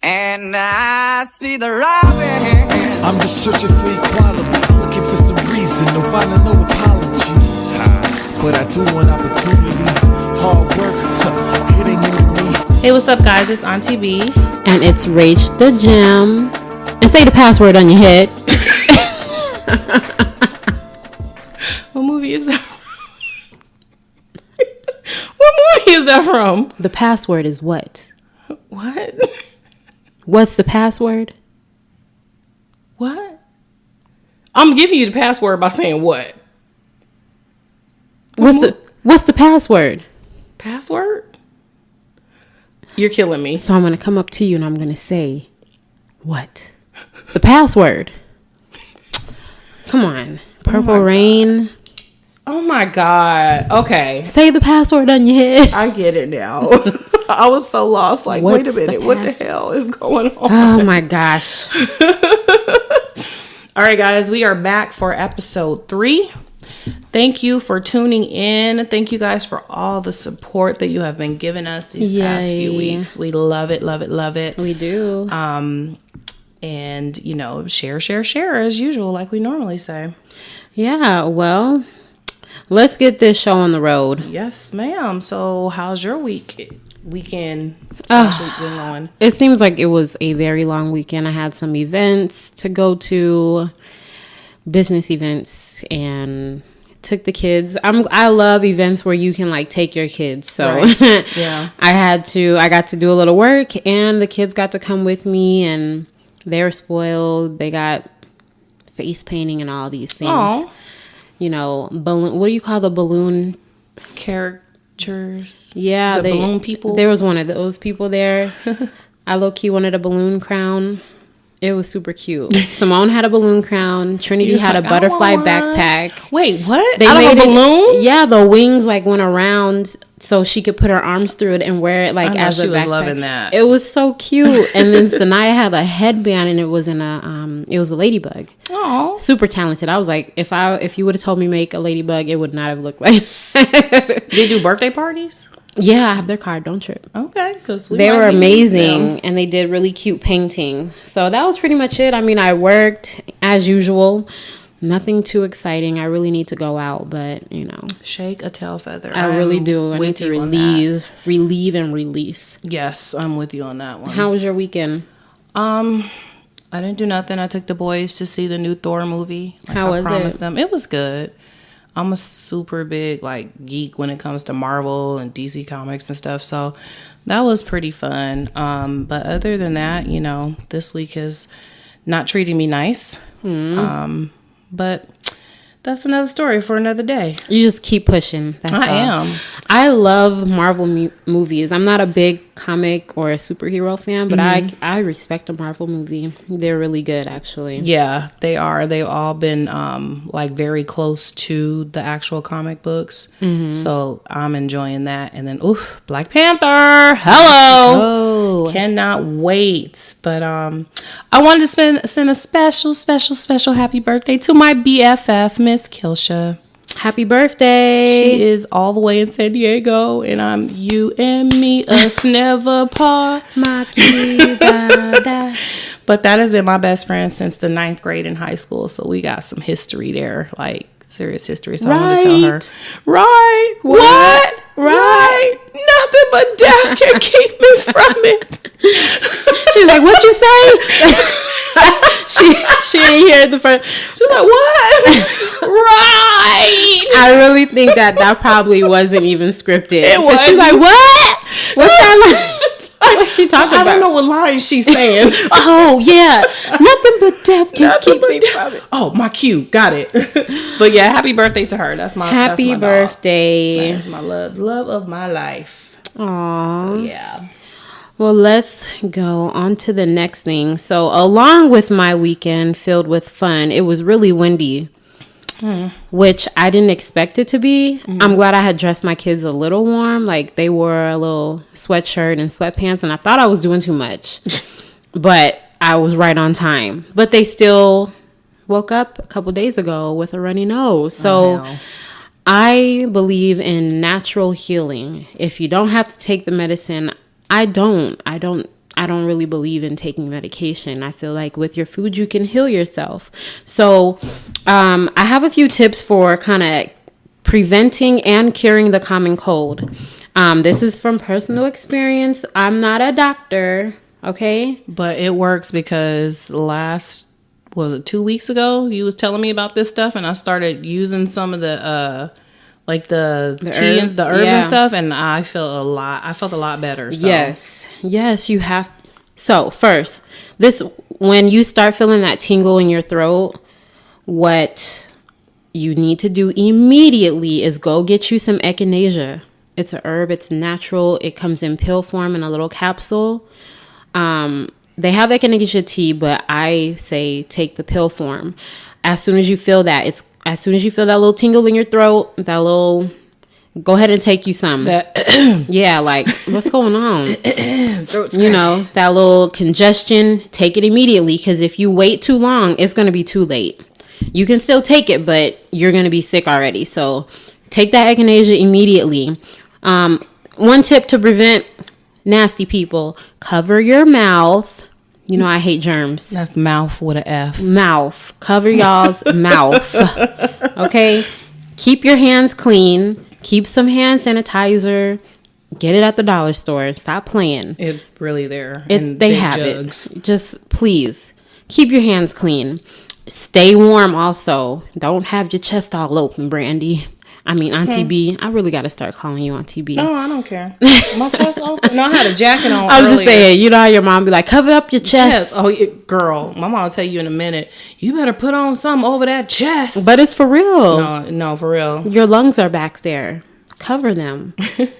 And I see the robin. I'm just searching for equality, looking for some reason, no finding no apologies. But I do want opportunity, hard work, it ain't new to me. Hey, what's up, guys? It's Auntie Bee. And it's Rach the Gym. And say the password on your head. What movie is that from? What movie is that from? The password is what? What? What's the password? What? I'm giving you the password by saying what? What's the password? Password? You're killing me. So I'm going to come up to you and I'm going to say, what? The password. Come on. Purple Rain. Oh my God. Okay. Say the password on your head. I get it now. I was so lost. Like, What's wait a minute. What the hell is going on? Oh my gosh. All right, guys. We are back for episode 3. Thank you for tuning in. Thank you guys for all the support that you have been giving us these past few weeks. We love it, love it, love it. We do. And, you know, share as usual, like we normally say. Yeah, well, let's get this show on the road. Yes, ma'am. So how's your weekend last week been going? It seems like it was a very long weekend. I had some events to go to, business events, and took the kids. I love events where you can like take your kids. So right. Yeah. I got to do a little work, and the kids got to come with me, and they were spoiled. They got face painting and all these things. Aww. You know, balloon. What do you call the balloon characters? Yeah, the balloon people. There was one of those people there. I low-key wanted a balloon crown. It was super cute. Simone had a balloon crown. Trinity had a butterfly backpack. Wait, what? They Out made of a balloon? Yeah, the wings like went around so she could put her arms through it and wear it like as a backpack. She was loving that. It was so cute. And then Sanaya had a headband, and it was a ladybug. Oh, super talented. I was like, if you would have told me make a ladybug, it would not have looked like. They do birthday parties? Yeah, I have their card. Don't trip. Okay, because they were amazing, and they did really cute painting. So that was pretty much it. I mean, I worked as usual. Nothing too exciting. I really need to go out, but you know, shake a tail feather. I really do. I need to relieve and release. Yes, I'm with you on that one. How was your weekend? I didn't do nothing. I took the boys to see the new Thor movie. How was it? It was good. I'm a super big like geek when it comes to Marvel and DC comics and stuff, so that was pretty fun. But other than that, you know, this week is not treating me nice. But that's another story for another day. You just keep pushing. That's all. am. I love Marvel movies. I'm not a big comic or a superhero fan, but I respect a Marvel movie. They're really good, actually. Yeah, they are. They've all been like very close to the actual comic books. So I'm enjoying that. And then, Black Panther. Hello. Oh. Cannot wait. But I wanted to send a special happy birthday to my BFF, Miss Kilsha. Happy birthday. She is all the way in San Diego, and I'm you and me, us never part. But that has been my best friend since the 9th grade in high school, so we got some history there, like serious history. So I want to tell her. Right. What? Right. Nothing but death can keep me from it. She's like, what you say? she didn't hear the first. She was like, what? Right. I really think that probably wasn't even scripted. It was. She's like, what? What's that line? What's she talking about? I don't know what line she's saying. Oh, yeah. Nothing but death can keep me from it. Oh, my cue. Got it. But yeah, happy birthday to her. That's my happy birthday. That's my love of my life. Aww. So yeah. Well, let's go on to the next thing. So along with my weekend filled with fun, it was really windy, which I didn't expect it to be. I'm glad I had dressed my kids a little warm. Like they wore a little sweatshirt and sweatpants, and I thought I was doing too much, but I was right on time. But they still woke up a couple days ago with a runny nose. So I believe in natural healing. If you don't have to take the medicine, I don't I don't really believe in taking medication. I feel like with your food, you can heal yourself. So I have a few tips for kind of preventing and curing the common cold. This is from personal experience. I'm not a doctor, okay? But it works because was it 2 weeks ago? You was telling me about this stuff, and I started using some of the like the tea herbs, and the herbs and stuff, and I felt a lot better. So. Yes, you have. So first, when you start feeling that tingle in your throat, what you need to do immediately is go get you some echinacea. It's a herb. It's natural. It comes in pill form in a little capsule. They have echinacea tea, but I say take the pill form. As soon as you feel that, as soon as you feel that little tingle in your throat, go ahead and take you some. Yeah, like, what's going on? You know, that little congestion, take it immediately, because if you wait too long, it's going to be too late. You can still take it, but you're going to be sick already. So take that echinacea immediately. One tip to prevent nasty people: cover your mouth. You know, I hate germs. That's mouth with an F. Mouth. Cover y'all's mouth. Okay? Keep your hands clean. Keep some hand sanitizer. Get it at the dollar store. Stop playing. It's really there. They have jugs. It. Just please keep your hands clean. Stay warm also. Don't have your chest all open, Brandy. I mean, Auntie Bee. I really got to start calling you Auntie Bee. No, I don't care. My chest open. No, I had a jacket on. I was just saying, you know how your mom be like, cover up your chest. Oh, girl, my mom will tell you in a minute, you better put on something over that chest. But it's for real. No, for real. Your lungs are back there. Cover them. And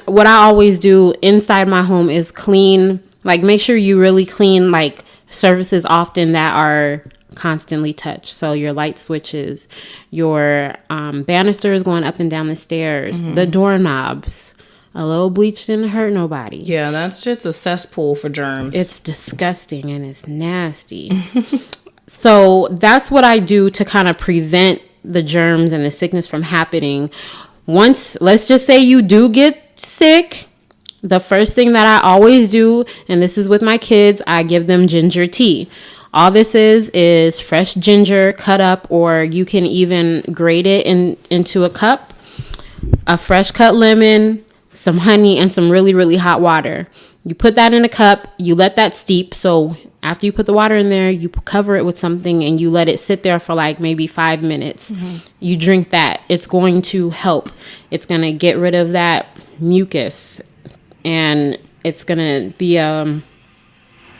what I always do inside my home is clean, like make sure you really clean like surfaces often that are constantly touched. So your light switches, your banisters going up and down the stairs, the doorknobs. A little bleach didn't hurt nobody. Yeah, that's just a cesspool for germs. It's disgusting and it's nasty. So that's what I do to kind of prevent the germs and the sickness from happening. Once, let's just say you do get sick, the first thing that I always do, and this is with my kids, I give them ginger tea. All this is fresh ginger cut up, or you can even grate it into a cup, a fresh cut lemon, some honey, and some really, really hot water. You put that in a cup, you let that steep. So after you put the water in there, you cover it with something and you let it sit there for like maybe 5 minutes. You drink that. It's going to help. It's going to get rid of that mucus, and it's going to be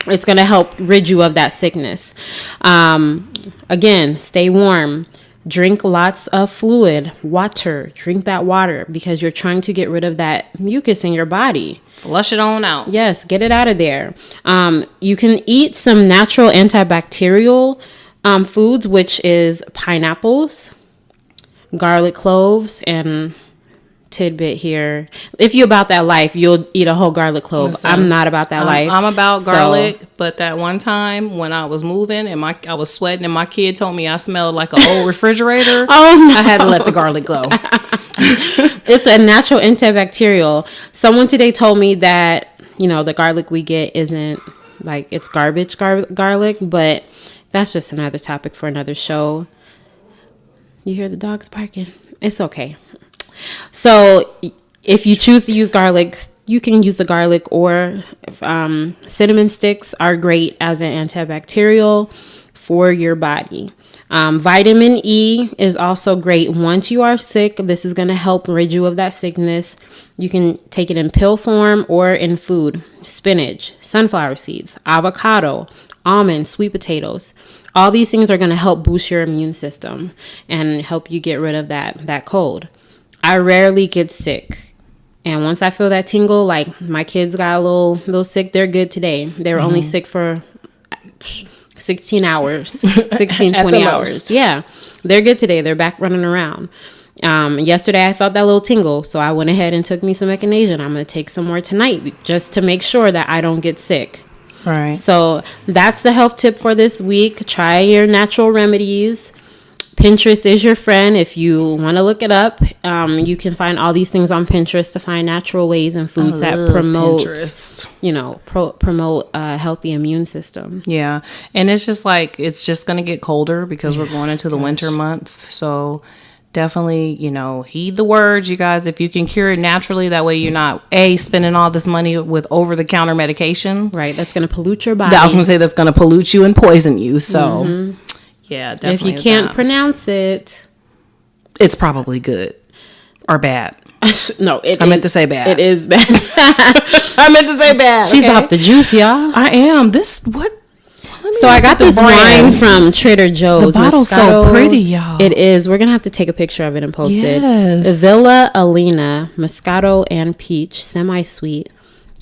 it's going to help rid you of that sickness. Again, stay warm. Drink lots of fluid, water. Drink that water because you're trying to get rid of that mucus in your body. Flush it on out. Yes, get it out of there. You can eat some natural antibacterial foods, which is pineapples, garlic cloves, and tidbit here. If you're about that life, you'll eat a whole garlic clove. Listen, I'm not about that life. I'm about garlic, but that one time when I was moving and I was sweating and my kid told me I smelled like an old refrigerator, oh no. I had to let the garlic go. It's a natural antibacterial. Someone today told me that, the garlic we get isn't like, it's garbage garlic, but that's just another topic for another show. You hear the dogs barking? It's okay. So if you choose to use garlic, you can use the garlic, or cinnamon sticks are great as an antibacterial for your body. Vitamin E is also great once you are sick. This is going to help rid you of that sickness. You can take it in pill form or in food. Spinach, sunflower seeds, avocado, almonds, sweet potatoes. All these things are going to help boost your immune system and help you get rid of that cold. I rarely get sick. And once I feel that tingle, like my kids got a little sick, they're good today. They were only sick for 16 hours, 16, 20 hours. Most. Yeah, they're good today. They're back running around. Yesterday I felt that little tingle, so I went ahead and took me some echinacea. I'm going to take some more tonight just to make sure that I don't get sick. Right. So that's the health tip for this week. Try your natural remedies. Pinterest is your friend if you want to look it up. You can find all these things on Pinterest to find natural ways and foods that promote, Pinterest. Promote a healthy immune system. Yeah. And it's just like, it's just going to get colder because we're going into the winter months. So definitely, heed the words, you guys. If you can cure it naturally, that way you're not, spending all this money with over-the-counter medication. Right. That's going to pollute your body. I was going to say that's going to pollute you and poison you. So... Yeah, definitely. If you can't pronounce it, it's probably good or bad. No, I meant to say bad. It is bad. I meant to say bad. She's off the juice, y'all. I am. So I got this wine from Trader Joe's. The bottle's so pretty, y'all. It is. We're going to have to take a picture of it and post it. Villa Alina, Moscato and Peach, semi-sweet.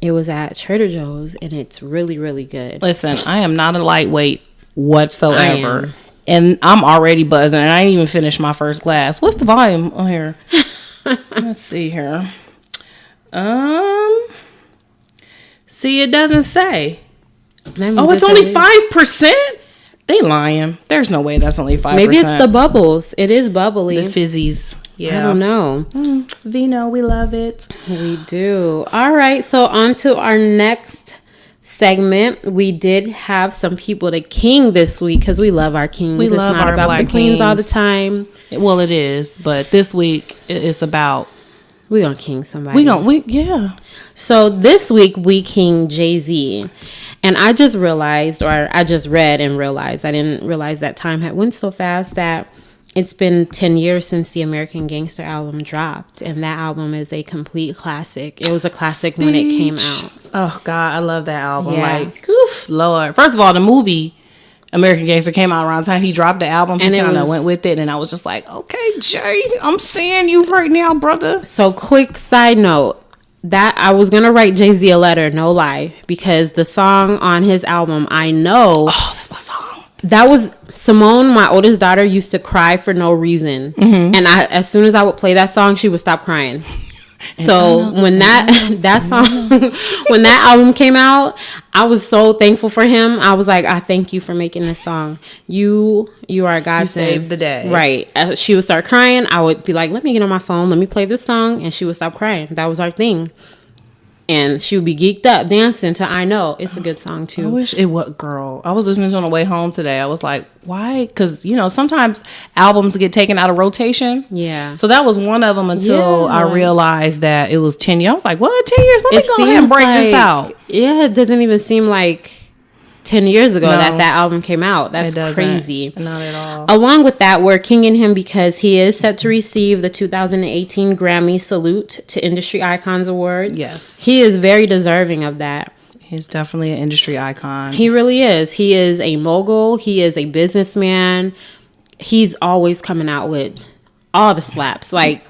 It was at Trader Joe's, and it's really, really good. Listen, I am not a lightweight whatsoever. And I'm already buzzing, and I didn't even finish my first glass. What's the volume on here? Let's see here. See, it doesn't say. It's only 5%? They lying. There's no way that's only 5%. Maybe it's the bubbles. It is bubbly. The fizzies. Yeah. I don't know. Vino, we love it. We do. All right, so on to our next segment. We did have some people to king this week because we love our kings. We love our about black the queens kings all the time. Well, it is, but this week it's about we gonna king somebody. Yeah. So this week we king Jay-Z, and I just realized, or I just read and realized, I didn't realize that time had went so fast that it's been 10 years since the American Gangster album dropped, and that album is a complete classic. It was a classic when it came out. Oh, God, I love that album. Yeah. Like, oof, Lord. First of all, the movie American Gangster came out around the time he dropped the album. He kind of went with it, and I was just like, okay, Jay, I'm seeing you right now, brother. So, quick side note, that I was going to write Jay-Z a letter, no lie, because the song on his album, I Know. Oh, that's my song. That was Simone, my oldest daughter, used to cry for no reason. Mm-hmm. And as soon as I would play that song, she would stop crying. So when that song, when that album came out, I was so thankful for him. I was like, I thank you for making this song. You are a godsend. You saved the day. Right. As she would start crying, I would be like, let me get on my phone. Let me play this song. And she would stop crying. That was our thing. And she would be geeked up dancing to I Know. It's a good song, too. I wish it was, girl. I was listening to it on the way home today. I was like, why? Because, sometimes albums get taken out of rotation. Yeah. So that was one of them until I realized that it was 10 years. I was like, what? 10 years? Let me go ahead and break this out. Yeah, it doesn't even seem like 10 years ago that album came out. That's crazy. Not at all. Along with that, we're kinging him because he is set to receive the 2018 Grammy Salute to Industry Icons Award. Yes. He is very deserving of that. He's definitely an industry icon. He really is. He is a mogul. He is a businessman. He's always coming out with all the slaps. Like,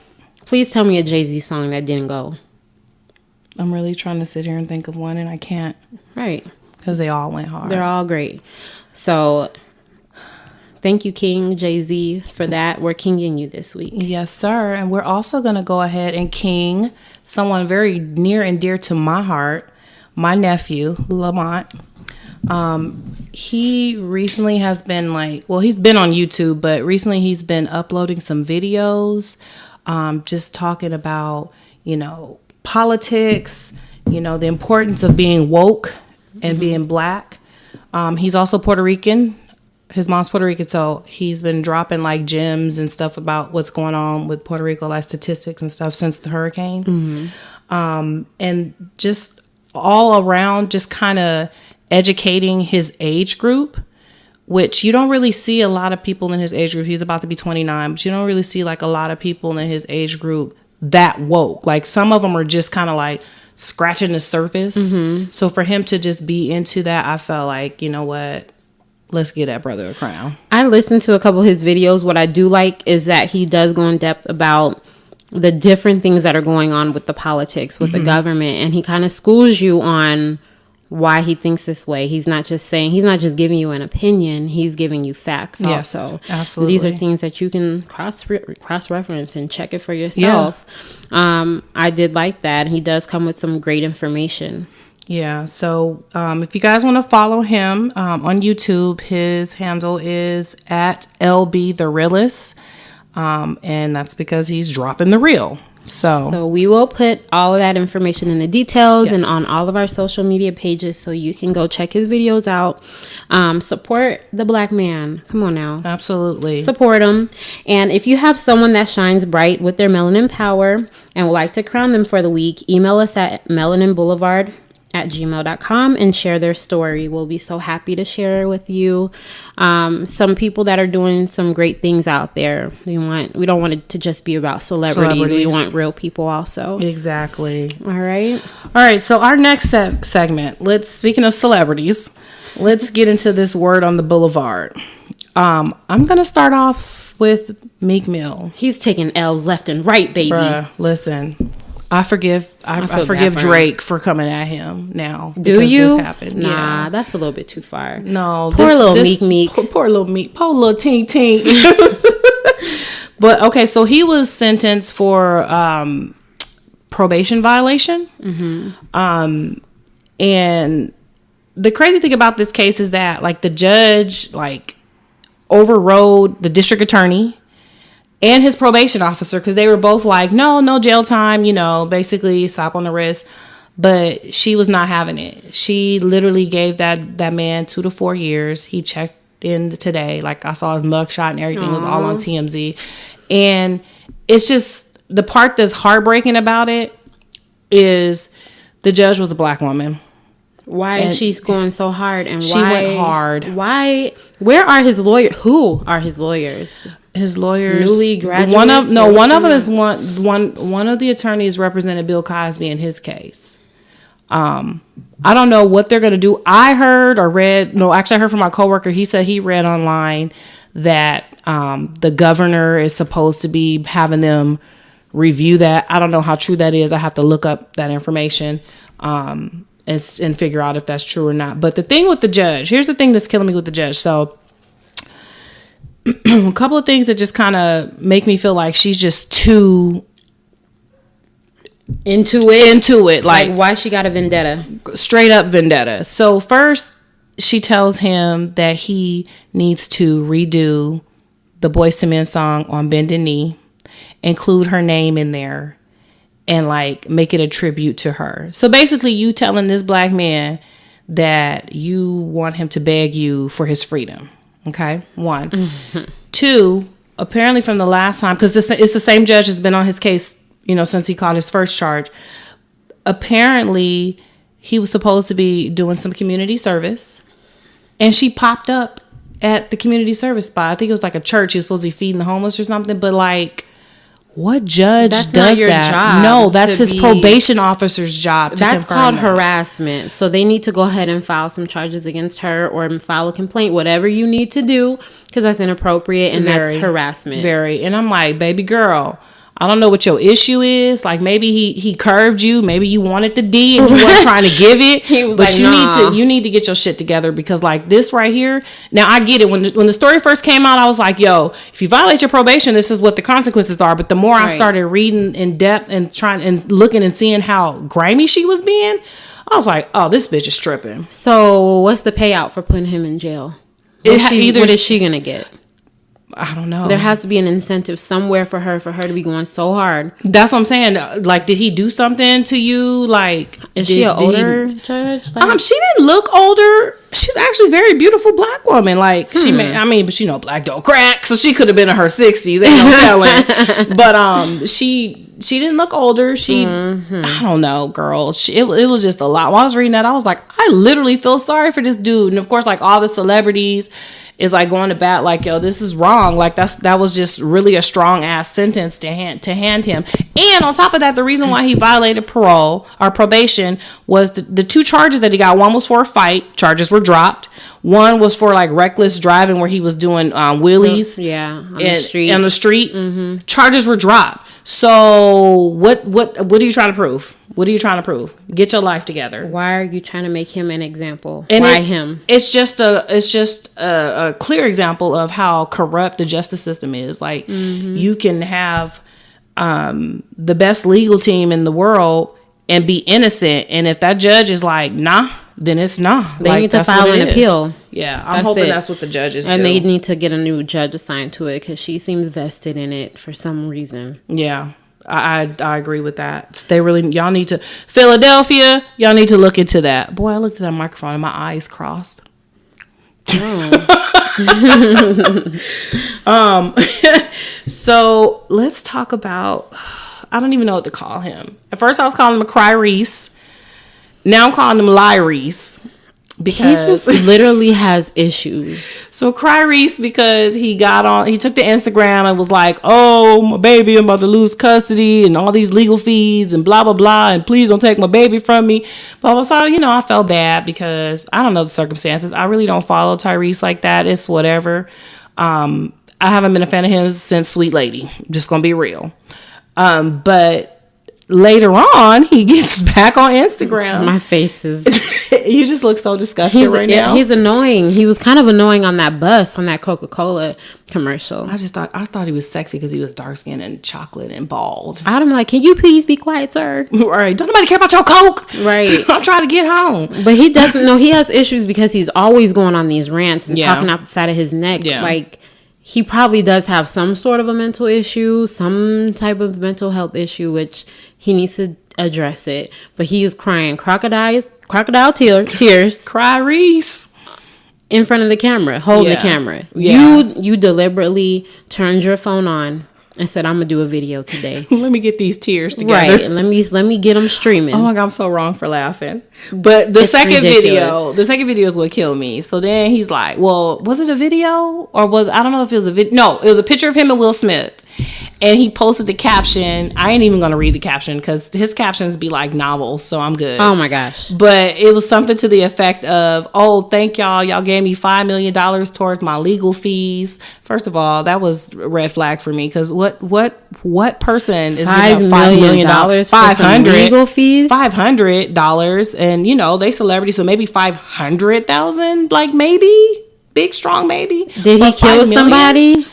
please tell me a Jay-Z song that didn't go. I'm really trying to sit here and think of one, and I can't. Right. Because they all went hard. They're all great. So, thank you, King Jay-Z, for that. We're kinging you this week. Yes, sir. And we're also going to go ahead and king someone very near and dear to my heart, my nephew, Lamont. He recently has been he's been on YouTube, but recently he's been uploading some videos, just talking about, politics, the importance of being woke and being black. He's also Puerto Rican. His mom's Puerto Rican, so he's been dropping gems and stuff about what's going on with Puerto Rico, statistics and stuff since the hurricane. Mm-hmm. And just all around, just kind of educating his age group, which you don't really see a lot of people in his age group. He's about to be 29, but you don't really see a lot of people in his age group that woke. Some of them are just kind of scratching the surface. Mm-hmm. So for him to just be into that, I felt like, you know what, let's give that brother a crown. I listened to a couple of his videos. What I do like is that he does go in depth about the different things that are going on with the politics, with the government, and he kind of schools you on why he thinks this way. He's not just giving you an opinion, he's giving you facts. Yes, also. Absolutely. These are things that you can cross-reference and check it for yourself. Yeah. I did like that. He does come with some great information. Yeah. So if you guys want to follow him on YouTube, his handle is at lbtharealist. And that's because he's dropping the real. So we will put all of that information in the details Yes. and on all of our social media pages, so you can go check his videos out. Support the black man. Come on now. absolutely. Support him. And if you have someone that shines bright with their melanin power and would like to crown them for the week, email us at melaninboulevard@gmail.com and share their story. We'll be so happy to share with you some people that are doing some great things out there. We don't want it to just be about celebrities. We want real people also. Exactly. All right. All right. So our next segment, speaking of celebrities, let's get into this word on the boulevard. I'm going to start off with Meek Mill. He's taking L's left and right, baby. Bruh, listen. I forgive Drake for coming at him now. Do you? This happened. Nah, Yeah. that's a little bit too far. No. Poor little Meek. Poor little Meek. Poor little Tink Tink. But okay, so he was sentenced for probation violation. Mm-hmm. And the crazy thing about this case is that like the judge like overrode the district attorney and his probation officer, because they were both like, no jail time, basically slap on the wrist. But she was not having it. She literally gave that man 2 to 4 years. He checked in today. Like I saw his mugshot and everything was all on TMZ. And it's just the part that's heartbreaking about it is the judge was a black woman. Why is she going so hard? And she went hard. Why? Where are his lawyers? Who are his lawyers? His lawyers, newly graduates. One of them is one of the attorneys represented Bill Cosby in his case. I don't know what they're gonna do. I heard from my coworker. He said he read online that the governor is supposed to be having them review that. I don't know how true that is. I have to look up that information and figure out if that's true or not. But the thing with the judge, here's the thing that's killing me with the judge. So a couple of things that just kind of make me feel like she's just too into it. Like why she got a vendetta? Straight up vendetta. So first she tells him that he needs to redo the Boyz II Men song on Bended Knee, include her name in there, and like make it a tribute to her. So basically you telling this black man that you want him to beg you for his freedom. Okay, 1. Mm-hmm. 2, apparently from the last time, because it's the same judge that's been on his case, since he caught his first charge. Apparently, he was supposed to be doing some community service, and she popped up at the community service spot. I think it was like a church. He was supposed to be feeding the homeless or something, but like, what judge does not your that? Job. No, that's his probation officer's job. That's called harassment. So they need to go ahead and file some charges against her or file a complaint, whatever you need to do, because that's inappropriate and that's harassment. Very. And I'm like, baby girl, I don't know what your issue is. Like maybe he curved you. Maybe you wanted the D and he wasn't trying to give it. He was but like, you need to get your shit together, because like this right here. Now I get it. When the story first came out, I was like, yo, if you violate your probation, this is what the consequences are. But the more I started reading in depth and trying and looking and seeing how grimy she was being, I was like, oh, this bitch is tripping. So what's the payout for putting him in jail? What is she gonna get? I don't know. There has to be an incentive somewhere for her to be going so hard. That's what I'm saying. Like, did he do something to you? Like, is she an older judge? Like, she didn't look older. She's actually a very beautiful black woman. Like, but black don't crack, so she could have been in her 60s. Ain't no telling. But she didn't look older. I don't know, girl. It was just a lot. While I was reading that, I was like, I literally feel sorry for this dude. And of course, like all the celebrities is like going to bat, like, yo, this is wrong. Like that was just really a strong ass sentence to hand him. And on top of that, the reason why he violated parole or probation was the 2 charges that he got. One was for a fight. Charges were dropped. One was for like reckless driving, where he was doing wheelies. On the street. Mm-hmm. Charges were dropped. So what are you trying to prove? What are you trying to prove? Get your life together. Why are you trying to make him an example? And why him? It's just a clear example of how corrupt the justice system is. Like, you can have the best legal team in the world, and be innocent. And if that judge is like, nah, then it's nah. They need to file an appeal. Yeah, I'm hoping that's what the judges do. And they need to get a new judge assigned to it because she seems vested in it for some reason. Yeah, I agree with that. Y'all need to, Philadelphia, y'all need to look into that. Boy, I looked at that microphone and my eyes crossed. So let's talk about, I don't even know what to call him. At first I was calling him a Tyrese. Now I'm calling him Tyrese. Because he just literally has issues. So Tyrese, because he took to Instagram and was like, oh, my baby, I'm about to lose custody and all these legal fees and blah, blah, blah. And please don't take my baby from me. But so, I felt bad because I don't know the circumstances. I really don't follow Tyrese like that. It's whatever. I haven't been a fan of him since Sweet Lady. I'm just going to be real. But later on, he gets back on Instagram. My face is... You just look so disgusted now. He's annoying. He was kind of annoying on that bus, on that Coca-Cola commercial. I thought he was sexy because he was dark-skinned and chocolate and bald. I'm like, can you please be quiet, sir? Right. Don't nobody care about your Coke. Right. I'm trying to get home. But he doesn't know. He has issues because he's always going on these rants and talking out the side of his neck. Yeah. Like, he probably does have some sort of a mental issue, some type of mental health issue, which he needs to address it. But he is crying crocodile tears. Tyrese. In front of the camera, holding the camera. Yeah. You deliberately turned your phone on and said, I'm gonna do a video today. Let me get these tears together. Right. Let me get them streaming. Oh my God, I'm so wrong for laughing. But the second video is what killed me. So then he's like, well, was it a video? Or I don't know if it was a video. No, it was a picture of him and Will Smith. And he posted the caption. I ain't even going to read the caption because his captions be like novels. So I'm good. Oh my gosh. But it was something to the effect of, oh, thank y'all. Y'all gave me $5 million towards my legal fees. First of all, that was a red flag for me because what person is giving up $5 million for some legal fees? $500, and they celebrity, so maybe 500,000, like maybe big strong maybe. Did he kill somebody?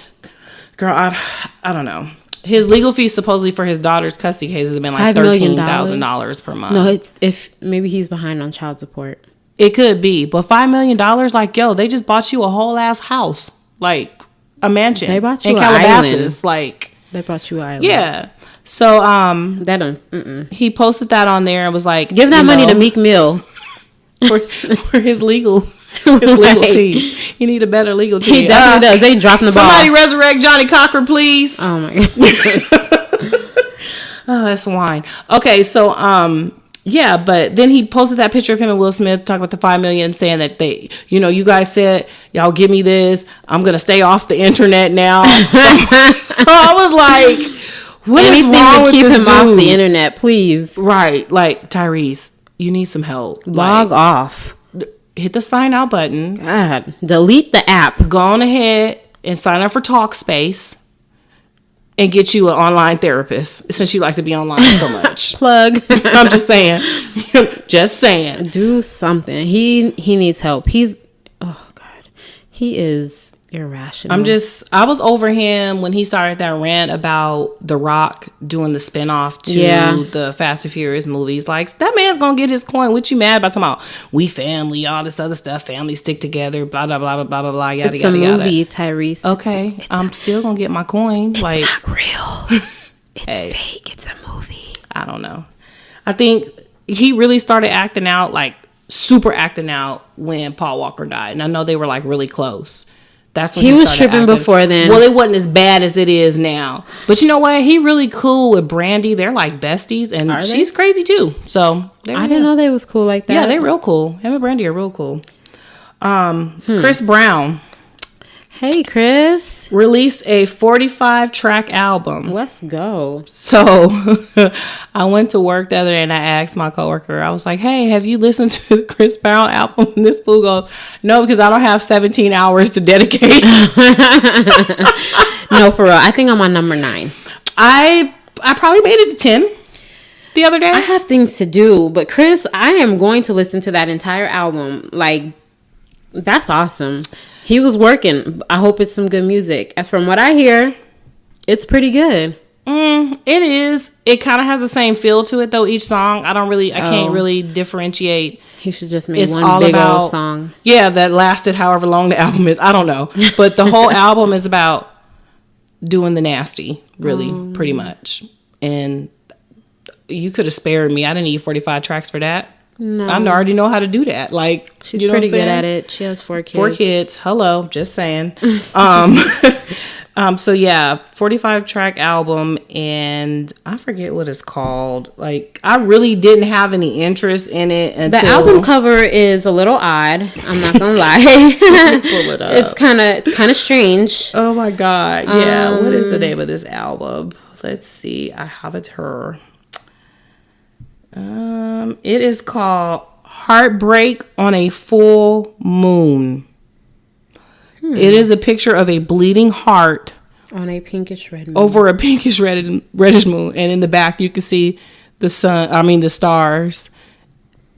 Girl, I don't know. His legal fees supposedly for his daughter's custody cases have been like $13,000 per month. No, it's if maybe he's behind on child support. It could be, but $5 million, like they just bought you a whole ass house, like a mansion. They bought you in Calabasas, like they bought you an island. Yeah. So he posted that on there and was like, give that money to Meek Mill for his legal. His legal team. He need a better legal team. He definitely does. They dropping the ball. Somebody resurrect Johnny Cochran, please. Oh my God. Oh, that's wine. Okay, so but then he posted that picture of him and Will Smith talking about the $5 million, saying that they, you guys said y'all give me this. I'm gonna stay off the internet now. So I was like, what is wrong with this dude? Keep him off the internet, please. Right, like Tyrese, you need some help. Log off. Hit the sign out button. God, delete the app. Go on ahead and sign up for Talkspace and get you an online therapist since you like to be online so much. Plug. I'm just saying. Just saying. Do something. He needs help. He is irrational. I was over him when he started that rant about The Rock doing the spinoff to the Fast and Furious movies. Like, that man's gonna get his coin. What you mad about? Talking about we family, all this other stuff, family stick together, blah blah blah blah blah blah, yada yada yada. It's a movie, Tyrese. Okay, I'm still gonna get my coin. It's like, not real. It's fake. It's a movie. I don't know. I think he really started acting out, like super acting out, when Paul Walker died, and I know they were like really close. That's when he was tripping before then. Well, it wasn't as bad as it is now. But you know what? He really cool with Brandy. They're like besties, and she's crazy too. So I didn't know they was cool like that. Yeah, they're real cool. Him and Brandy are real cool. Chris Brown. Hey, Chris. Released a 45-track album. Let's go. So I went to work the other day and I asked my coworker, I was like, hey, have you listened to the Chris Brown album? And this fool goes, no, because I don't have 17 hours to dedicate. No, for real. I think I'm on number 9. I probably made it to 10 the other day. I have things to do, but Chris, I am going to listen to that entire album. Like, that's awesome. He was working. I hope it's some good music. As from what I hear, it's pretty good. It is. It kind of has the same feel to it though. Each song, I can't really differentiate. He should just make one big old song. Yeah, that lasted however long the album is. I don't know, but the whole album is about doing the nasty, really, pretty much. And you could have spared me. I didn't need 45 tracks for that. No. I already know how to do that. Like, she's pretty good at it. She has 4 kids. 4 kids. Hello, just saying. So yeah, 45 track album, and I forget what it's called. Like, I really didn't have any interest in it until... The album cover is a little odd. I'm not gonna lie. Pull it up. It's kind of strange. Oh my god. Yeah. What is the name of this album? Let's see. I have it here. It is called Heartbreak on a Full Moon. It is a picture of a bleeding heart on a pinkish red moon. Over a pinkish reddish moon, and in the back you can see the stars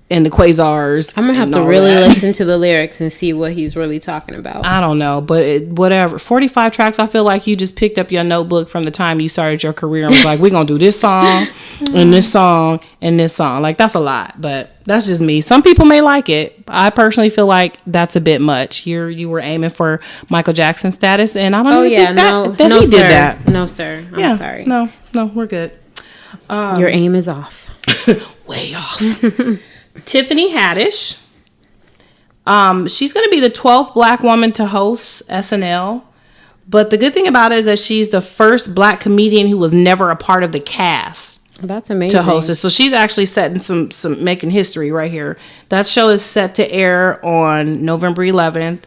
and the quasars. I'm gonna have to really listen to the lyrics and see what he's really talking about. I don't know, but whatever. 45 tracks. I feel like you just picked up your notebook from the time you started your career and was like, we're gonna do this song and this song and this song. Like, that's a lot, but that's just me. Some people may like it. I personally feel like that's a bit much. You were aiming for Michael Jackson status, and I don't think that he did that. No, sir. I'm sorry. No, we're good. Your aim is off. Way off. Tiffany Haddish. She's going to be the 12th black woman to host SNL. But the good thing about it is that she's the first black comedian who was never a part of the cast. That's amazing. To host it. So she's actually setting some making history right here. That show is set to air on November 11th,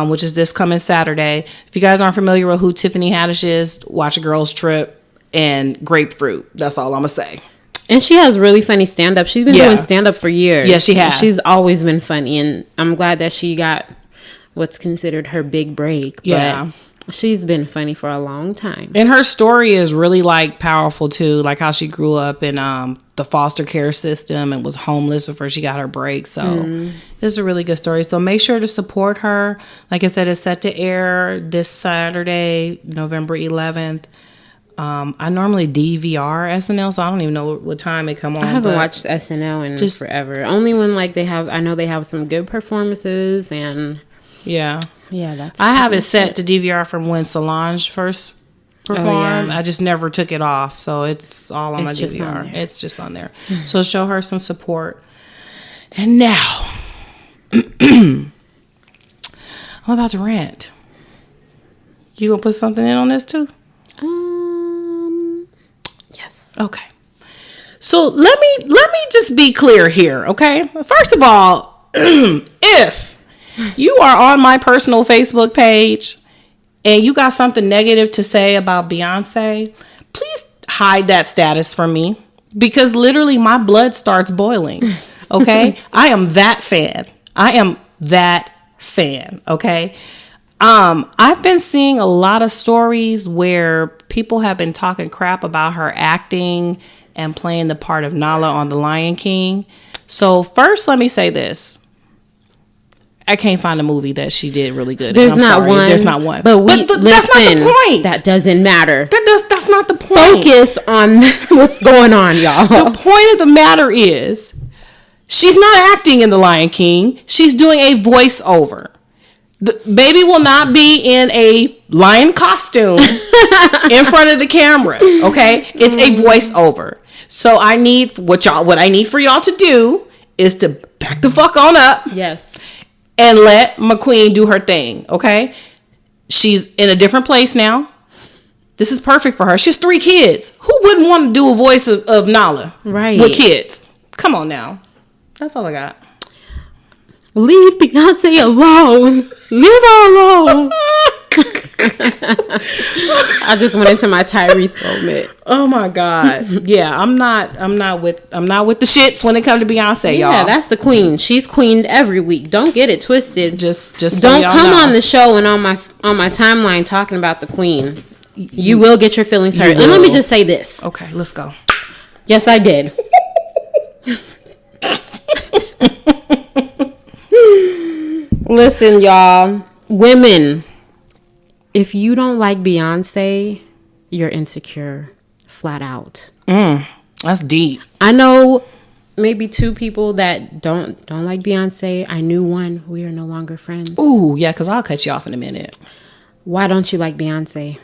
which is this coming Saturday. If you guys aren't familiar with who Tiffany Haddish is, watch A Girl's Trip and Grapefruit. That's all I'm going to say. And she has really funny stand-up. She's been doing stand-up for years. Yeah, she has. She's always been funny, and I'm glad that she got what's considered her big break. Yeah. But she's been funny for a long time. And her story is really, like, powerful, too. Like, how she grew up in the foster care system and was homeless before she got her break. So, it's a really good story. So, make sure to support her. Like I said, it's set to air this Saturday, November 11th. I normally DVR SNL, so I don't even know what time it come on. I haven't watched SNL in forever. Only when I know they have some good performances, and that's. I have it set to DVR from when Solange first performed. I just never took it off, so it's all on my DVR. It's just on there. So show her some support. And now, I'm about to rant. You gonna put something in on this too? Yes. Okay. So let me just be clear here, okay? First of all, if you are on my personal Facebook page and you got something negative to say about Beyonce, please hide that status from me, because literally my blood starts boiling, okay? I am that fan, okay? I've been seeing a lot of stories where people have been talking crap about her acting and playing the part of Nala on The Lion King. So first, let me say this. I can't find a movie that she did really good. There's not one. There's not one. But listen, that's not the point. That doesn't matter. That's not the point. Focus on what's going on, y'all. The point of the matter is, she's not acting in The Lion King. She's doing a voiceover. The baby will not be in a lion costume in front of the camera. Okay, it's a voiceover. So I need what I need for y'all to do is to back the fuck on up. Yes. And let McQueen do her thing. Okay, she's in a different place now. This is perfect for her. She has 3 kids. Who wouldn't want to do a voice of Nala? Right. With kids. Come on now. That's all I got. Leave Beyonce alone. Leave her alone. I just went into my Tyrese moment. Oh my God. Yeah, I'm not with the shits when it comes to Beyonce, y'all. Yeah, that's the queen. She's queened every week. Don't get it twisted. Just don't so y'all come know. on the show and on my timeline talking about the queen. You will get your feelings hurt. And let me just say this. Okay, let's go. Yes, I did. Listen, y'all. Women, if you don't like Beyonce, you're insecure. flat out. That's deep. I know maybe 2 people that don't like Beyonce. I knew one. We are no longer friends. Ooh, yeah, because I'll cut you off in a minute. Why don't you like Beyonce?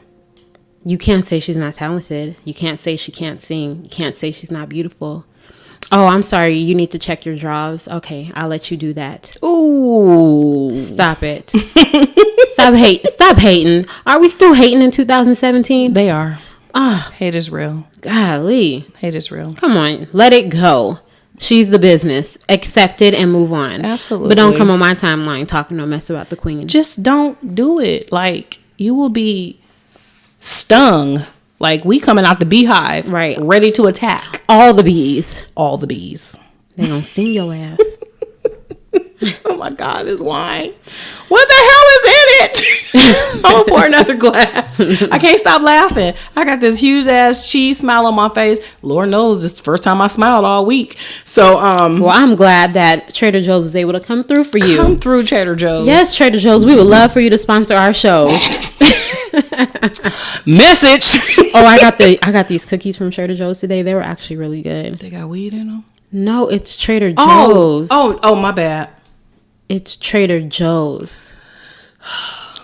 You can't say she's not talented. You can't say she can't sing. You can't say she's not beautiful. Oh, I'm sorry. You need to check your drawers. Okay, I'll let you do that. Ooh. Stop it. Stop hating. Are we still hating in 2017? They are. Ah, Hate is real. golly. Hate is real. Come on. Let it go. She's the business. Accept it and move on. Absolutely. But don't come on my timeline talking no mess about the queen. Just don't do it. Like, you will be stung. Like, we coming out the beehive. Right. Ready to attack. All the bees. All the bees. They gonna sting your ass. Oh my God, this wine. What the hell is in it? I'm gonna pour another glass. I can't stop laughing. I got this huge ass cheese smile on my face. Lord knows this is the first time I smiled all week. So Well, I'm glad that Trader Joe's was able to come through for you. come through, Trader Joe's. Yes, Trader Joe's. We would love for you to sponsor our shows. Message. Oh, I got these cookies from Trader Joe's today. They were actually really good. They got weed in them. No, it's Trader Joe's. Oh, my bad. It's Trader Joe's.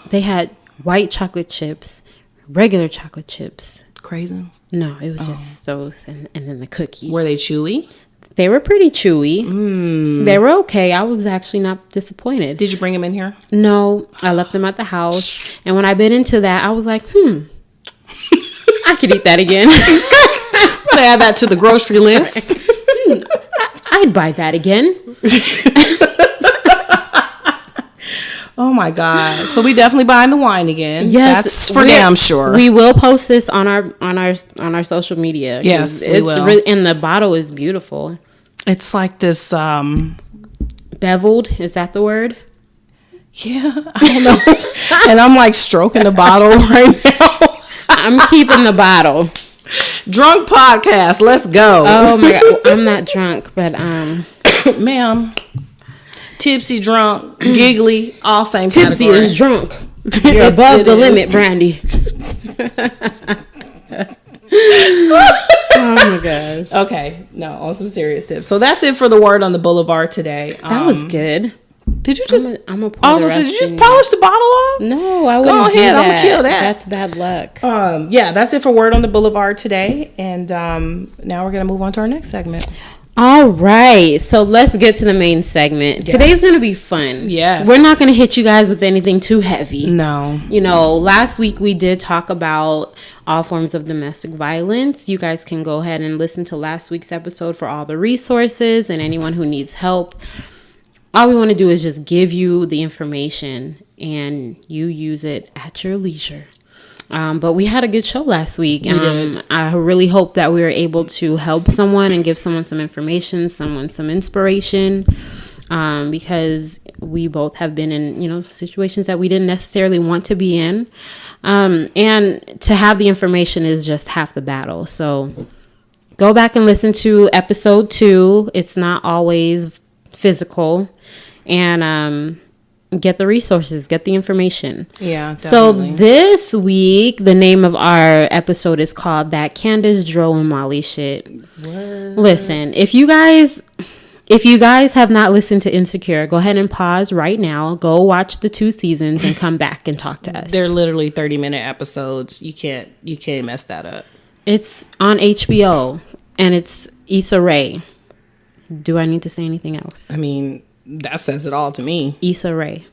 They had white chocolate chips, regular chocolate chips. Craisins. No, it was just those and then the cookies. Were they chewy? They were pretty chewy. They were okay. I was actually not disappointed. Did you bring them in here? No, I left them at the house. And when I bit into that, I was like, I could eat that again. I'm gonna add that to the grocery list. I'd buy that again. Oh my God! So we definitely buying the wine again. Yes, that's for damn sure. We will post this on our social media. Yes, we it's will. And the bottle is beautiful. It's like this. Beveled, is that the word? Yeah, I don't know. And I'm like stroking the bottle right now. I'm keeping the bottle. Drunk podcast. Let's go. Oh my God, I'm not drunk, but ma'am. Tipsy, drunk, giggly, all same tipsy category. is drunk. You're above the is. limit, Brandy. Oh my gosh. Okay, no, on some serious tips. So that's it for the word on the boulevard today. That was good. Did you just? I'm a Did you just polish the bottle off? No, I wouldn't. Go do ahead, that. I'm gonna kill that. That's bad luck. Yeah, that's it for word on the boulevard today, and now we're gonna move on to our next segment. All right, so let's get to the main segment. Yes. Today's gonna be fun. Yes, we're not gonna hit you guys with anything too heavy. No, you know, last week we did talk about all forms of domestic violence. You guys can go ahead and listen to last week's episode for all the resources and anyone who needs help. All we want to do is just give you the information and you use it at your leisure. But we had a good show last week. We did. I really hope that we were able to help someone and give someone some information, someone some inspiration, because we both have been in, situations that we didn't necessarily want to be in. And to have the information is just half the battle. So go back and listen to episode 2. It's not always physical, and get the resources, get the information. Yeah, definitely. So this week, the name of our episode is called That Candace, Dro, and Molly Shit. What? Listen, if you guys have not listened to Insecure, go ahead and pause right now. Go watch the 2 seasons and come back and talk to us. They're literally 30-minute episodes. You can't mess that up. It's on HBO, and it's Issa Rae. Do I need to say anything else? I mean, that says it all to me. Issa Rae.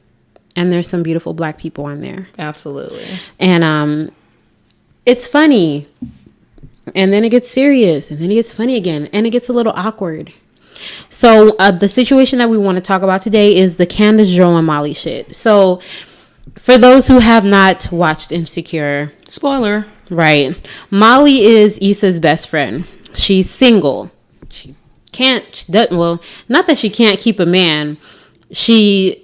And there's some beautiful black people on there. Absolutely. And it's funny. And then it gets serious. And then it gets funny again. And it gets a little awkward. So the situation that we want to talk about today is the Candace, Dro, and Molly shit. So for those who have not watched Insecure. Spoiler. Right. Molly is Issa's best friend. She's single. Not that she can't keep a man. She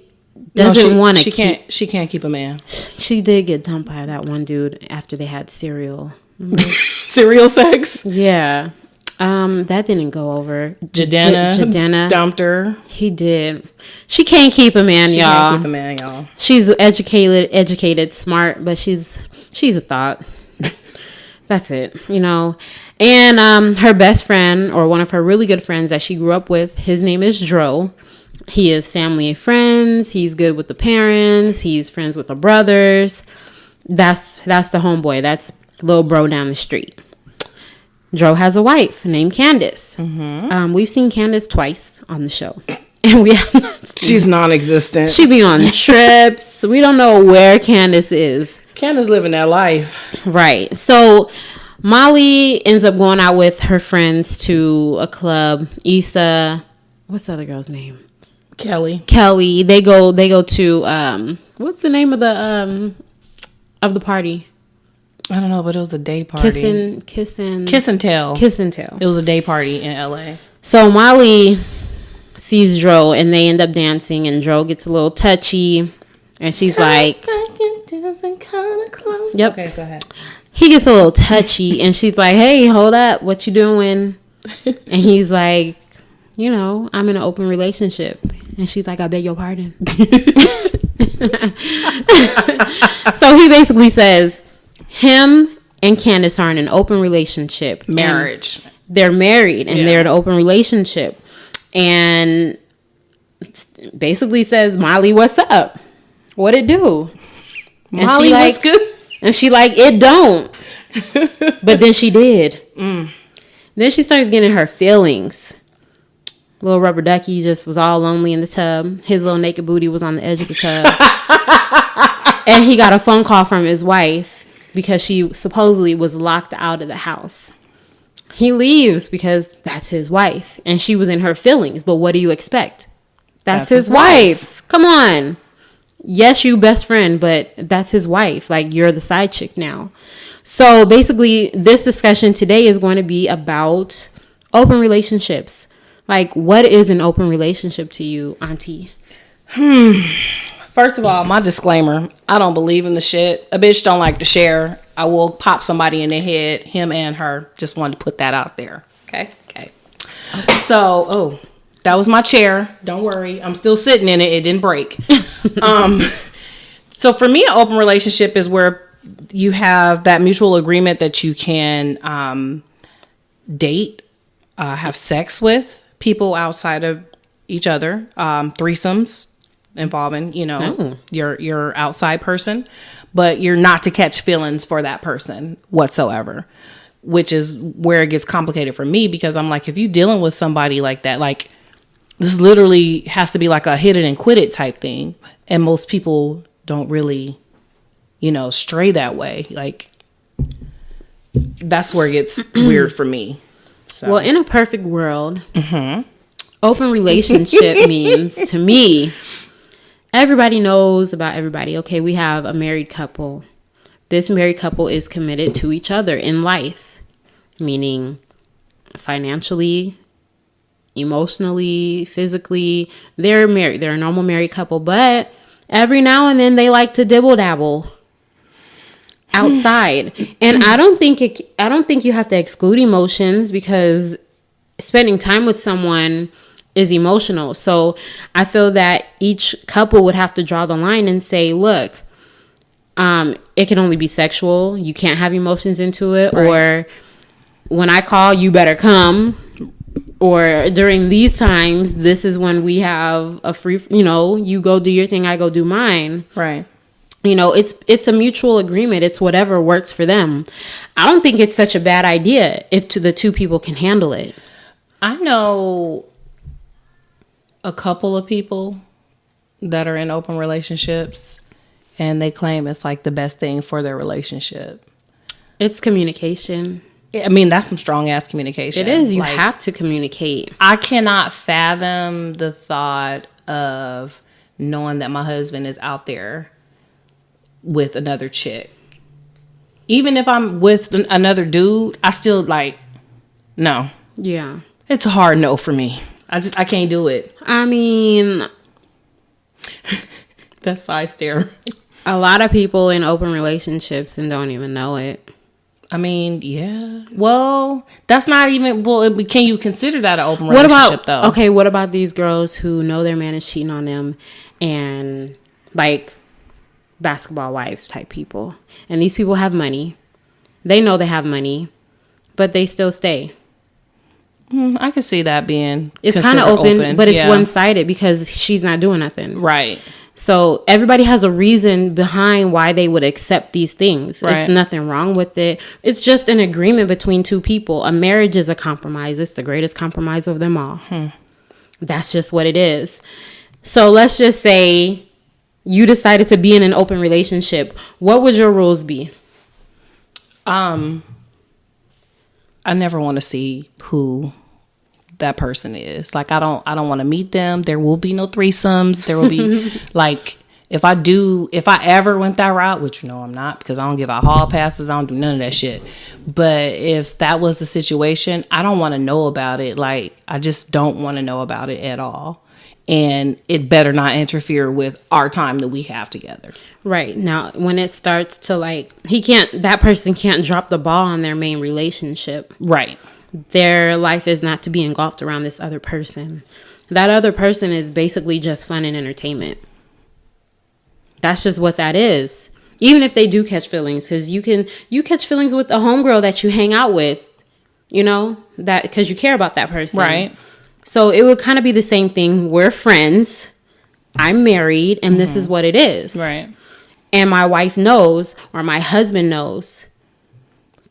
doesn't want to keep. She can't keep a man. She did get dumped by that one dude after they had cereal. Cereal sex? Yeah. That didn't go over. Jadena dumped her. He did. She can't keep a man, y'all. Can't keep a man, y'all. She's educated, smart, but she's a thought. That's it, you know. And her best friend, or one of her really good friends that she grew up with, his name is Dro. He is family and friends. He's good with the parents. He's friends with the brothers. That's the homeboy. That's little bro down the street. Dro has a wife named Candace. We've seen Candace twice on the show. And we have not seen. She's non-existent. She be on trips. We don't know where Candace is. Candace living that life. Right. So Molly ends up going out with her friends to a club. Issa, what's the other girl's name? Kelly. They go to what's the name of the party? I don't know, but it was a day party. Kiss and Tell. It was a day party in LA. So Molly sees Dro and they end up dancing, and Dro gets a little touchy, and she's like, yep. Okay, go ahead. He gets a little touchy, and she's like, hey, hold up, what you doing? And he's like, you know, I'm in an open relationship. And she's like, I beg your pardon. So he basically says him and Candace are in an open relationship. Marriage. They're married, and they're in an open relationship. And basically says, Molly, what's up? What it do? Molly, what's good? And she like, it don't. But then she did. Then she starts getting her feelings. Little rubber ducky just was all lonely in the tub. His little naked booty was on the edge of the tub. And he got a phone call from his wife because she supposedly was locked out of the house. He leaves because that's his wife. And she was in her feelings. But what do you expect? That's his wife. Come on. Yes, you best friend, but that's his wife. Like, you're the side chick now. So basically, this discussion today is going to be about open relationships. Like, what is an open relationship to you, Auntie? First of all, my disclaimer, I don't believe in the shit. A bitch don't like to share. I will pop somebody in the head, him and her. Just wanted to put that out there. Okay. So, that was my chair. Don't worry. I'm still sitting in it. It didn't break. So for me, an open relationship is where you have that mutual agreement that you can date, have sex with people outside of each other, threesomes involving, you know, your outside person, but you're not to catch feelings for that person whatsoever, which is where it gets complicated for me, because I'm like, if you're dealing with somebody like that, like, this literally has to be like a hit it and quit it type thing. And most people don't really, you know, stray that way. Like, that's where it gets weird for me. So. Well, in a perfect world, open relationship means, to me, everybody knows about everybody. Okay, we have a married couple. This married couple is committed to each other in life, meaning financially, emotionally, physically. They're married. They're a normal married couple, but every now and then they like to dibble dabble outside. And I don't think you have to exclude emotions, because spending time with someone is emotional. So I feel that each couple would have to draw the line and say, look, it can only be sexual. You can't have emotions into it. Right. Or when I call, you better come. Or during these times, this is when we have a free, you know, you go do your thing, I go do mine. Right. You know, it's a mutual agreement. It's whatever works for them. I don't think it's such a bad idea if the two people can handle it. I know a couple of people that are in open relationships, and they claim it's like the best thing for their relationship. It's communication. I mean, that's some strong ass communication. It is. You like, have to communicate. I cannot fathom the thought of knowing that my husband is out there with another chick. Even if I'm with another dude, I still like, no. Yeah. It's a hard no for me. I can't do it. I mean, that side stare. A lot of people in open relationships and don't even know it. I mean, yeah. Well, that's not even... Well, can you consider that an open relationship, though? Okay, what about these girls who know their man is cheating on them and, like, basketball wives type people? And these people have money. They know they have money, but they still stay. I could see that being. It's kind of open, but it's one-sided because she's not doing nothing. Right. So everybody has a reason behind why they would accept these things. Right. There's nothing wrong with it. It's just an agreement between two people. A marriage is a compromise. It's the greatest compromise of them all. That's just what it is. So let's just say you decided to be in an open relationship. What would your rules be? I never want to see who that person is. Like, I don't want to meet them. There will be no threesomes. There will be like, if I ever went that route, which I'm not, because I don't give out hall passes, I don't do none of that shit. But if that was the situation, I don't want to know about it. Like, I just don't want to know about it at all. And it better not interfere with our time that we have together. Right. Now, when it starts to like, that person can't drop the ball on their main relationship. Right. Their life is not to be engulfed around this other person. That other person is basically just fun and entertainment. That's just what that is. Even if they do catch feelings, because you catch feelings with a homegirl that you hang out with, that because you care about that person. Right. So it would kind of be the same thing. We're friends. I'm married, and this is what it is. Right. And my wife knows, or my husband knows.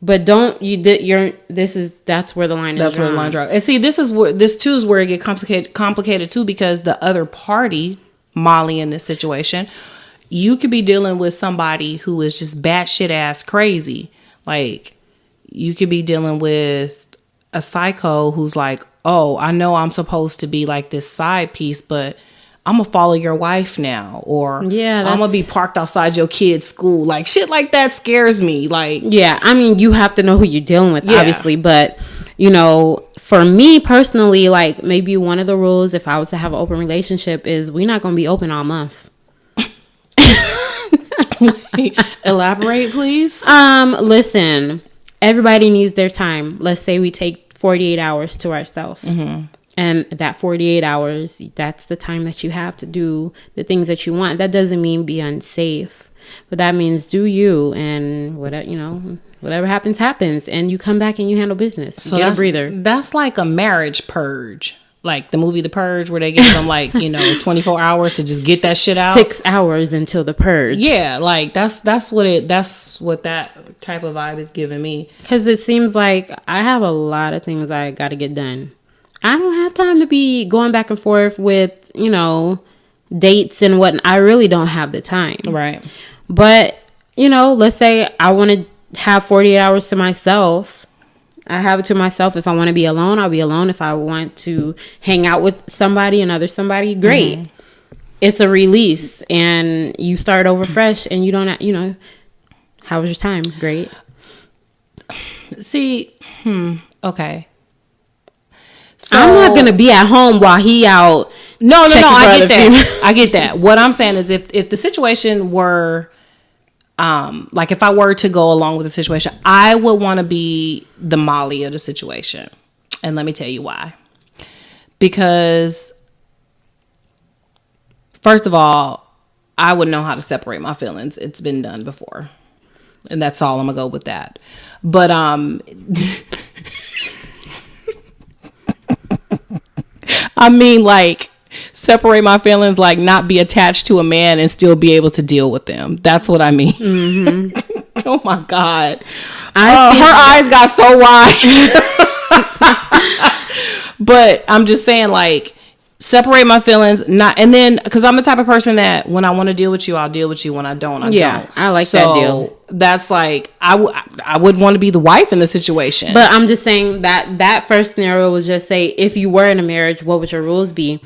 But that's where the line is. That's where the line draws. And see, this too is where it gets complicated too, because the other party, Molly, in this situation, you could be dealing with somebody who is just batshit ass crazy. Like, you could be dealing with a psycho who's like, oh, I know I'm supposed to be like this side piece, but I'm gonna follow your wife now, or I'm gonna be parked outside your kid's school. Like, shit like that scares me. Like, yeah, I mean, you have to know who you're dealing with, obviously, but for me personally, like, maybe one of the rules, if I was to have an open relationship, is we're not gonna be open all month. Elaborate, please. Listen, everybody needs their time. Let's say we take 48 hours to ourselves. And that 48 hours, that's the time that you have to do the things that you want. That doesn't mean be unsafe, but that means do you, and whatever happens, happens, and you come back and you handle business. So get a breather. That's like a marriage purge. Like the movie The Purge, where they give them 24 hours to just get that shit out. 6 hours until the purge. Yeah, like that's what that type of vibe is giving me. Because it seems like I have a lot of things I got to get done. I don't have time to be going back and forth with, dates and whatnot. I really don't have the time. Right. But, let's say I want to have 48 hours to myself. I have it to myself. If I want to be alone, I'll be alone. If I want to hang out with somebody, great. Mm-hmm. It's a release, and you start over fresh, and you don't, how was your time? Great. See, okay. So, I'm not going to be at home while he out. No, I get that. I get that. What I'm saying is if the situation were, like if I were to go along with the situation, I would want to be the Molly of the situation. And let me tell you why. Because first of all, I would know how to separate my feelings. It's been done before. And that's all. I'm going to go with that. But, I mean, like, separate my feelings, like not be attached to a man and still be able to deal with them. That's what I mean. Mm-hmm. Oh my God. Her eyes got so wide. But I'm just saying, like, separate my feelings, and then, because I'm the type of person that when I want to deal with you, I'll deal with you. When I don't, I don't. I like that deal. That's like, I would want to be the wife in the situation. But I'm just saying that first scenario was just say, if you were in a marriage, what would your rules be?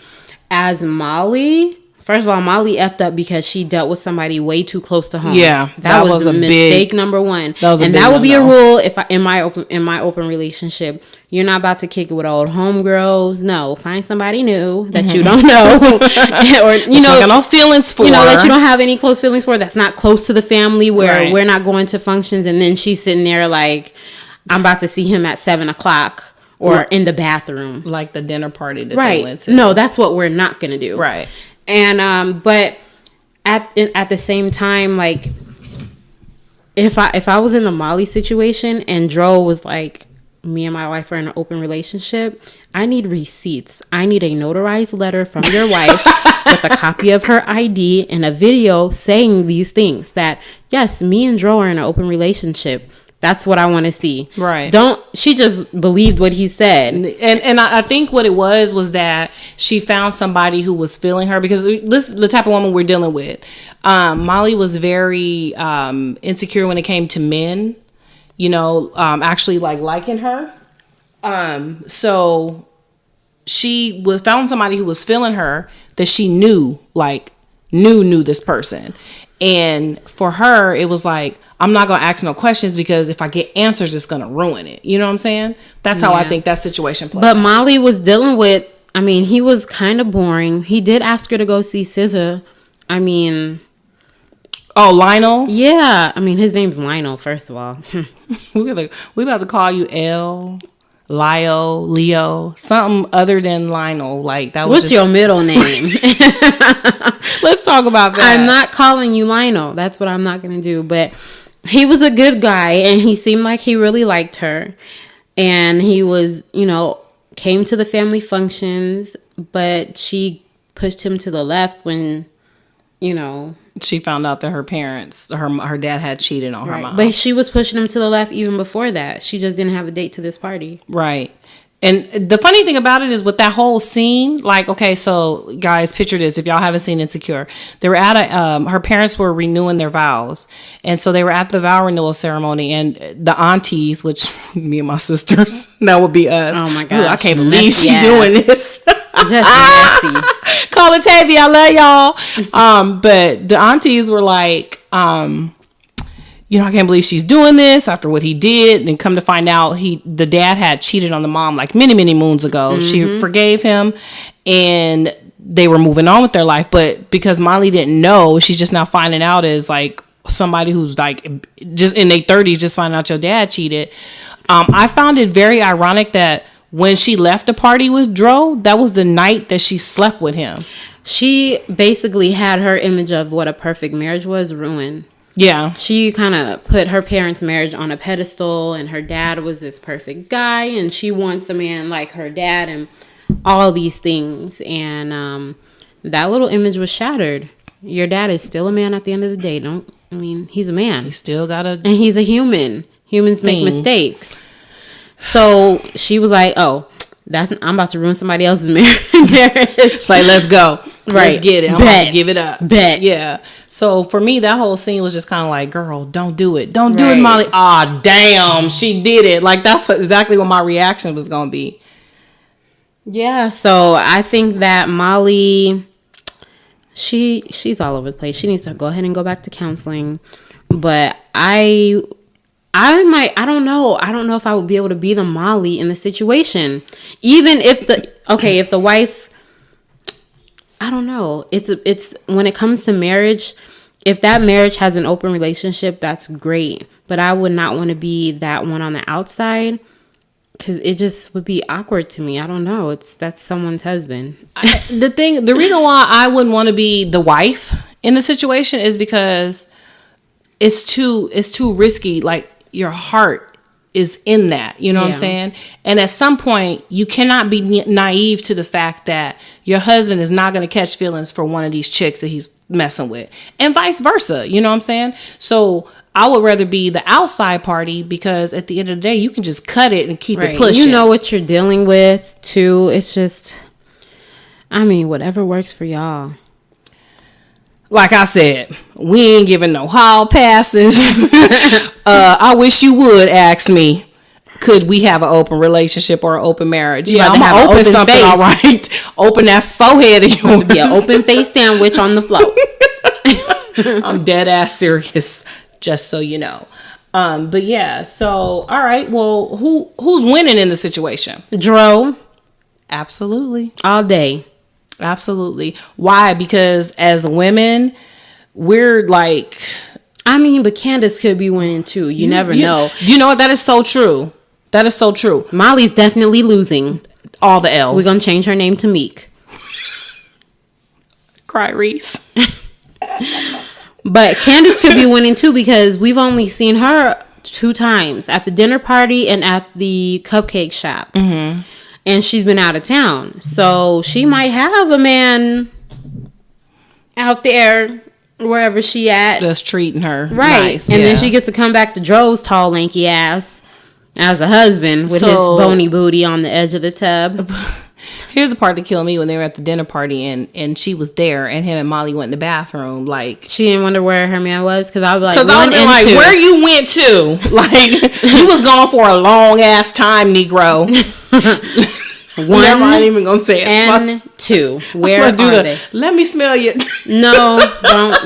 As Molly, first of all, Molly effed up because she dealt with somebody way too close to home. Yeah, that was a mistake number one. That would be a rule if in my open relationship. You're not about to kick it with old homegirls. No, find somebody new that you don't know, or got no feelings for. That you don't have any close feelings for. That's not close to the family. Where we're not going to functions, and then she's sitting there like, I'm about to see him at 7:00. Or in the bathroom. Like the dinner party that they went to. No, that's what we're not going to do. Right. And, but at the same time, like, if I was in the Molly situation and Dro was like, me and my wife are in an open relationship, I need receipts. I need a notarized letter from your wife with a copy of her ID and a video saying these things, that yes, me and Dro are in an open relationship. That's what I want to see. Right. She just believed what he said. And I think what it was that she found somebody who was feeling her, because this the type of woman we're dealing with. Molly was very insecure when it came to men, actually liking her. So she found somebody who was feeling her, that she knew this person. And for her, it was like, I'm not going to ask no questions, because if I get answers, it's going to ruin it. You know what I'm saying? That's how I think that situation played But out. Molly was dealing with, he was kind of boring. He did ask her to go see SZA. Oh, Lionel? Yeah. His name's Lionel, first of all. We about to call you Leo, something other than Lionel. Like, that was What's your middle name? Let's talk about that. I'm not calling you Lionel. That's what I'm not going to do. But he was a good guy, and he seemed like he really liked her. And he was, came to the family functions, but she pushed him to the left when, she found out that her parents, her dad had cheated on her mom. But she was pushing him to the left even before that. She just didn't have a date to this party. Right. And the funny thing about it is, with that whole scene, okay, so guys, picture this. If y'all haven't seen Insecure, they were at her parents were renewing their vows. And so they were at the vow renewal ceremony, and the aunties, which me and my sisters, that would be us. Oh my gosh. I can't believe she's doing this. Just messy. Call it Tavy, I love y'all. But the aunties were like, I can't believe she's doing this after what he did. And come to find out, the dad had cheated on the mom many, many moons ago. Mm-hmm. She forgave him, and they were moving on with their life. But because Molly didn't know, she's just now finding out as somebody who's just in their 30s, just finding out your dad cheated. I found it very ironic that when she left the party with Dro, that was the night that she slept with him. She basically had her image of what a perfect marriage was ruined. Yeah. She kind of put her parents' marriage on a pedestal, and her dad was this perfect guy, and she wants a man like her dad and all these things. And that little image was shattered. Your dad is still a man at the end of the day. He's a man. He still got and he's a human. Humans make mistakes. So she was like, oh, I'm about to ruin somebody else's marriage. Let's go. Right. Let's get it. I'm about to give it up. Bet. Yeah. So for me, that whole scene was just kind of like, girl, don't do it. Don't do it, Molly. Ah, damn, she did it. That's exactly what my reaction was going to be. Yeah. So I think that Molly, she's all over the place. She needs to go ahead and go back to counseling. But I don't know. I don't know if I would be able to be the Molly in the situation. Even if the wife, I don't know. It's when it comes to marriage, if that marriage has an open relationship, that's great. But I would not want to be that one on the outside, because it just would be awkward to me. I don't know. That's someone's husband. The reason why I wouldn't want to be the wife in the situation is because it's too risky. Your heart is in that, you know what I'm saying? And at some point, you cannot be naive to the fact that your husband is not going to catch feelings for one of these chicks that he's messing with, and vice versa, you know what I'm saying? So I would rather be the outside party, because at the end of the day, you can just cut it and keep it pushing. You know what you're dealing with too. It's just, whatever works for y'all. Like I said, we ain't giving no hall passes. I wish you would ask me, could we have an open relationship or an open marriage? Yeah, I'm gonna open something, all right. Open that forehead of yours. Yeah, open face sandwich on the floor. I'm dead ass serious, just so you know. But yeah, so all right. Well, who's winning in the situation? Dro. Absolutely. All day. Absolutely. Why? Because as women, we're like, but Candace could be winning too. You never know. Do you know what? That is so true. That is so true. Molly's definitely losing. All the L's. We're going to change her name to Meek. Tyrese. But Candace could be winning too, because we've only seen her 2 times, at the dinner party and at the cupcake shop. Mm-hmm. And she's been out of town. So she might have a man out there, wherever she at, just treating her right. Nice, and yeah. then she gets to come back to Dro's tall, lanky ass as a husband with his bony booty on the edge of the tub. Here's the part that killed me when they were at the dinner party and she was there and him and Molly went in the bathroom. Like, she didn't wonder where her man was, because I was like, where you went to? Like, you was gone for a long ass time, Negro. One, I'm even gonna say it. And 2, where are they? Let me smell you. No,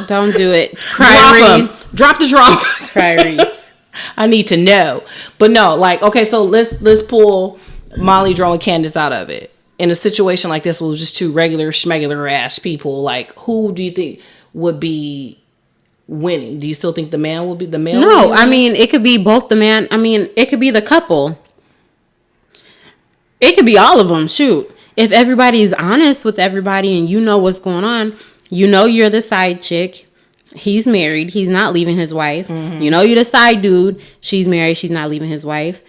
don't do it. Drop the drawers. Tyrese. I need to know. But no, like, okay, so let's pull Molly, Dro, and Candace out of it. In a situation like this, where it was just 2 regular schmegular ass people, like, who do you think would be winning? Do you still think the man will be the male? No, I mean, it could be both the man. I mean, it could be the couple. It could be all of them. Shoot. If everybody is honest with everybody and you know what's going on, you know you're the side chick. He's married. He's not leaving his wife. Mm-hmm. You know you're the side dude. She's married. She's not leaving his wife.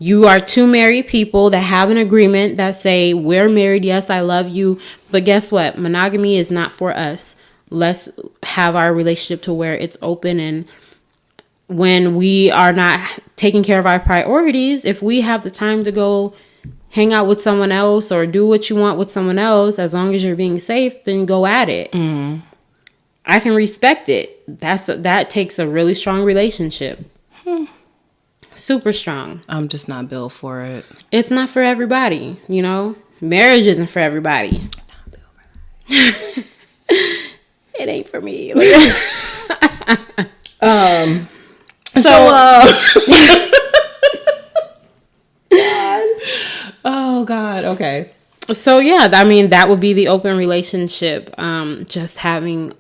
You are 2 married people that have an agreement that say, we're married. Yes, I love you. But guess what? Monogamy is not for us. Let's have our relationship to where it's open, and when we are not taking care of our priorities, if we have the time to go hang out with someone else or do what you want with someone else, as long as you're being safe, then go at it. Mm. I can respect it. That takes a really strong relationship. Super strong. I'm just not built for it. It's not for everybody, you know? Marriage isn't for everybody. It ain't for me. Oh God. Okay. So yeah, I mean, that would be the open relationship. Just having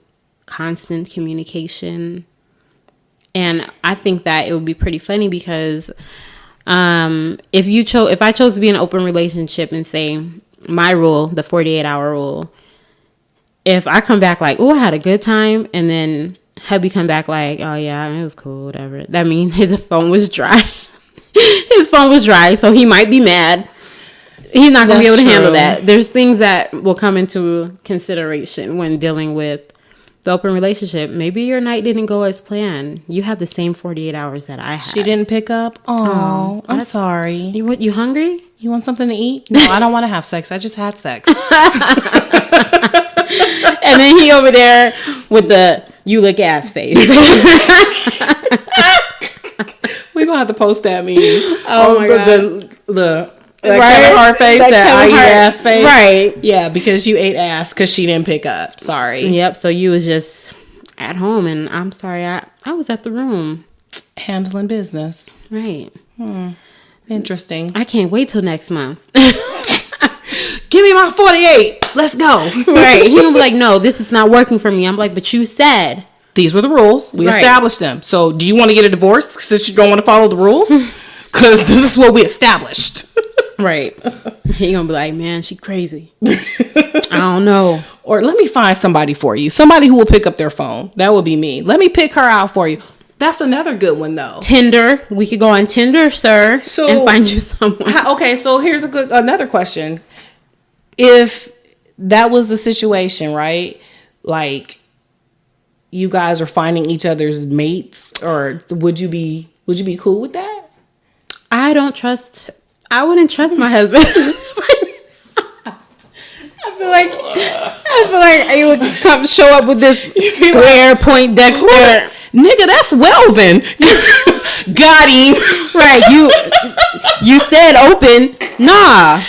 constant communication. And I think that it would be pretty funny, because if I chose to be in an open relationship and say my rule, the 48-hour rule, if I come back like, oh, I had a good time, and then hubby come back like, oh yeah, it was cool, whatever, that means his phone was dry. His phone was dry, so he might be mad. He's not going to be able to handle that. There's things that will come into consideration when dealing with the open relationship. Maybe your night didn't go as planned. You have the same 48 hours that I had. She didn't pick up. Oh, I'm sorry. You hungry? You want something to eat? No, I don't want to have sex. I just had sex. And then he over there with the you look ass face. We're gonna have to post that meme. Oh my God. The right? Kevin Hart face, that I eat ass face. Right. Yeah, because you ate ass because she didn't pick up. Sorry. Yep, so you was just at home, and I'm sorry, I was at the room. Handling business. Right. Interesting. I can't wait till next month. Give me my 48. Let's go. Right. He gonna be like, no, this is not working for me. I'm like, but you said. These were the rules. We established them. So do you want to get a divorce since you don't want to follow the rules? Because this is what we established. Right. He gonna be like, man, she crazy. I don't know. Or let me find somebody for you. Somebody who will pick up their phone. That would be me. Let me pick her out for you. That's another good one, though. Tinder. We could go on Tinder, sir, and find you someone. Okay, so here's another question. If that was the situation, right? Like, you guys are finding each other's mates, or would you be cool with that? I wouldn't trust my husband. I feel like he would show up with this square point Dexter. Nigga, that's Welvin. Got him. Right, you said open. Nah.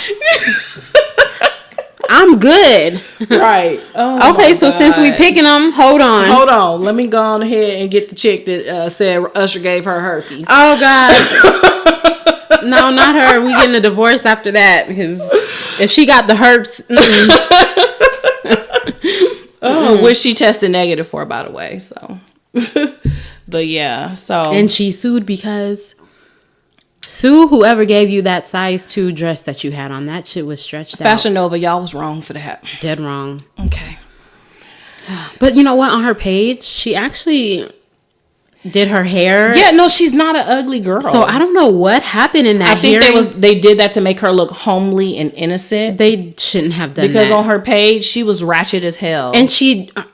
I'm good. Right. Oh, okay, so since we picking them, hold on. Let me go on ahead and get the chick that said Usher gave her herpes. Oh, God. No, not her. We getting a divorce after that, because if she got the herpes. Which she tested negative for, by the way. So, but yeah. So, and she sued because sue whoever gave you that size 2 dress that you had on. That shit was stretched out. Fashion Nova, y'all was wrong for that. Dead wrong. Okay. But you know what? On her page, she actually did her hair. Yeah, no, she's not an ugly girl. So I don't know what happened in that. I think they did that to make her look homely and innocent. They shouldn't have done because that. on her page she was ratchet as hell, and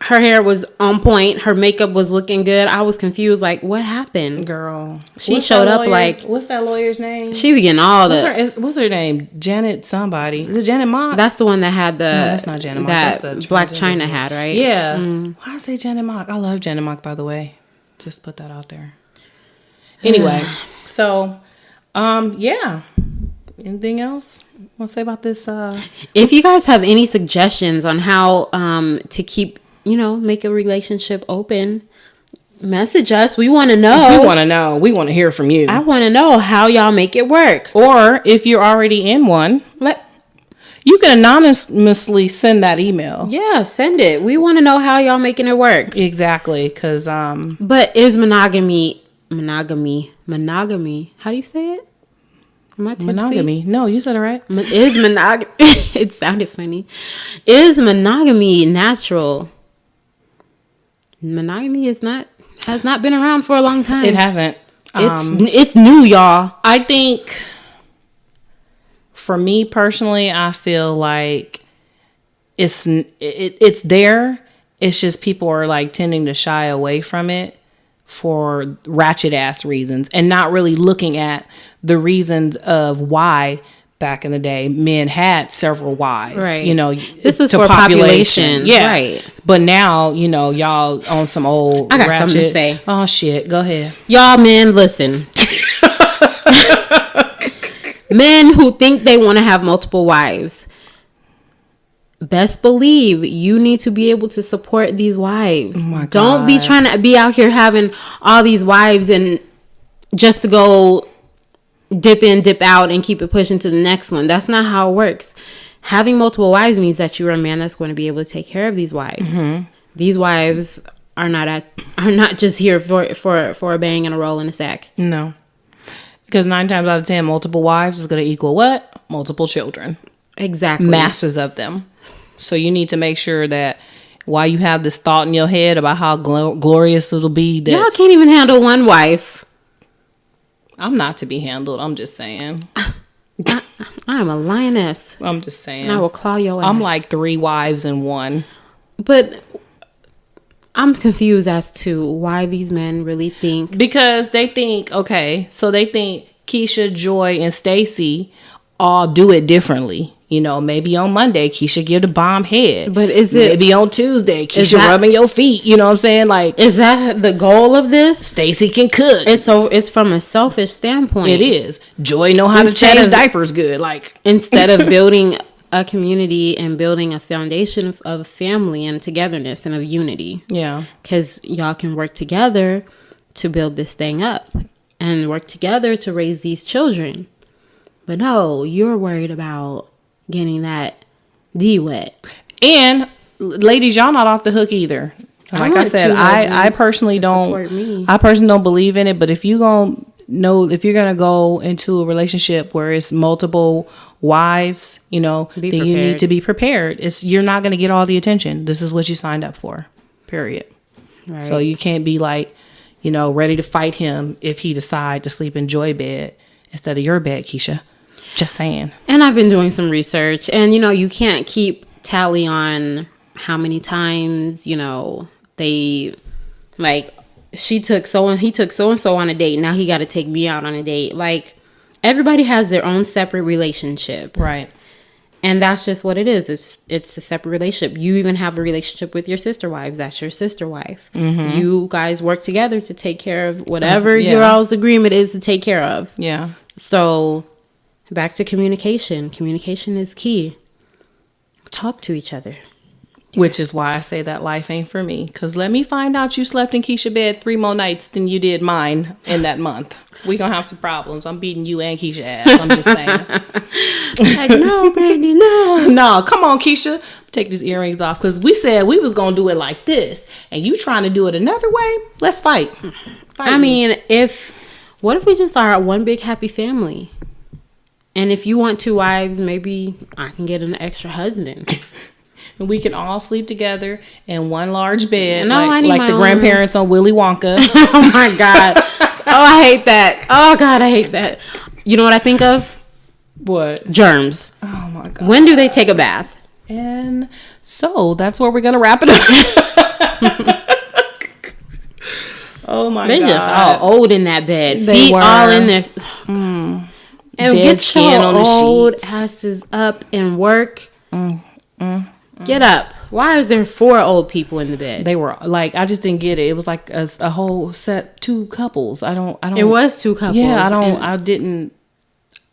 her hair was on point. Her makeup was looking good. I was confused. Like, what happened, girl? She showed up like, what's that lawyer's name? She be getting all the. What's her name? Janet somebody. Is it Janet Mock? That's the one that had the. No, that's not Janet Mock. That that's the Black China had, right? Yeah. Why I say Janet Mock? I love Janet Mock, by the way. Just put that out there. Anyway, so, yeah. Anything else you want to say about this? If you guys have any suggestions on how to keep, make a relationship open, message us. We want to know. We want to know. We want to hear from you. I want to know how y'all make it work. Or if you're already in one, you can anonymously send that email. Yeah, send it. We want to know how y'all making it work. Exactly, because But is monogamy? How do you say it? Am I tipsy? Monogamy? No, you said it right. Is monogamy? It sounded funny. Is monogamy natural? Monogamy has not been around for a long time. It hasn't. It's new, y'all. I think. For me personally, I feel like it's there. It's just people are like tending to shy away from it for ratchet ass reasons and not really looking at the reasons of why back in the day men had several wives. Right. This is for population. Yeah. Right. But now, y'all on some old I got ratchet. something to say. Oh shit. Go ahead. Y'all men, listen. Men who think they want to have multiple wives, best believe you need to be able to support these wives. Oh my God. Don't be trying to be out here having all these wives and just to go dip in, dip out, and keep it pushing to the next one. That's not how it works. Having multiple wives means that you're a man that's going to be able to take care of these wives. Mm-hmm. These wives are not just here for a bang and a roll in a sack. No. Because 9 times out of 10, multiple wives is going to equal what? Multiple children. Exactly. Masses of them. So you need to make sure that while you have this thought in your head about how glorious it'll be, that y'all can't even handle one wife. I'm not to be handled. I'm just saying. I am a lioness. I'm just saying. And I will claw your ass. I'm like 3 wives in one. But I'm confused as to why these men really think. Because they think, okay, so they think Keisha, Joy, and Stacy all do it differently. Maybe on Monday, Keisha give the bomb head. But maybe on Tuesday, Keisha rubbing your feet. You know what I'm saying? Like, is that the goal of this? Stacy can cook. It's from a selfish standpoint. It is. Joy know how to change diapers good. Like, instead of building a community and building a foundation of family and togetherness and of unity. Yeah. Because y'all can work together to build this thing up and work together to raise these children. But no, you're worried about getting that D wet. And ladies, y'all not off the hook either. Like I said, I personally don't believe in it, but if you're gonna go into a relationship where it's multiple wives, then you need to be prepared. You're not going to get all the attention. This is what you signed up for, period. Right. So you can't be like, ready to fight him if he decide to sleep in Joy bed instead of your bed, Keisha. Just saying. And I've been doing some research, and you can't keep tally on how many times they like he took so and so on a date. Now he got to take me out on a date. Like, everybody has their own separate relationship, right? And that's just what it is. It's a separate relationship. You even have a relationship with your sister wives. That's your sister wife. Mm-hmm. You guys work together to take care of whatever your all's agreement is to take care of. Yeah. So back to communication. Communication is key. Talk to each other. Which is why I say that life ain't for me. Because let me find out you slept in Keisha bed 3 more nights than you did mine in that month. We gonna have some problems. I'm beating you and Keisha ass. I'm just saying. Like, no, Brandy, no. No, come on, Keisha. Take these earrings off. Because we said we was gonna do it like this. And you trying to do it another way? Let's fight. I mean, what if we just are one big happy family? And if you want 2 wives, maybe I can get an extra husband. and we can all sleep together in one large bed, No, I need like my the own grandparents on Willy Wonka. Oh my God. Oh, I hate that. Oh God, I hate that. You know what I think of? What? Germs. Oh my God. When do they take a bath? And so that's where we're gonna wrap it up. Oh my They God. just all old in that bed. They Feet were. all in there. And And dead get skin your on the old sheets. asses up and work. Get up. Why is there 4 old people in the bed? They were like, I just didn't get it. It was like a whole set, 2 couples. I don't. It was 2 couples. Yeah, I didn't.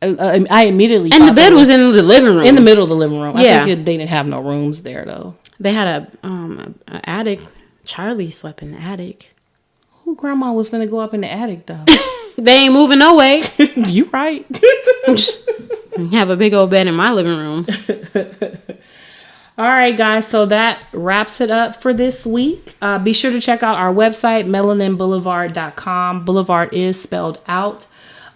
I immediately. And the thought bed they was were in the living room. in the middle of the living room. Yeah. I think they didn't have no rooms there though. They had a attic. Charlie slept in the attic. Who grandma was gonna go up in the attic though? They ain't moving no way. You right. Have a big old bed in my living room. All right, guys. So that wraps it up for this week. Be sure to check out our website, melaninboulevard.com. Boulevard is spelled out.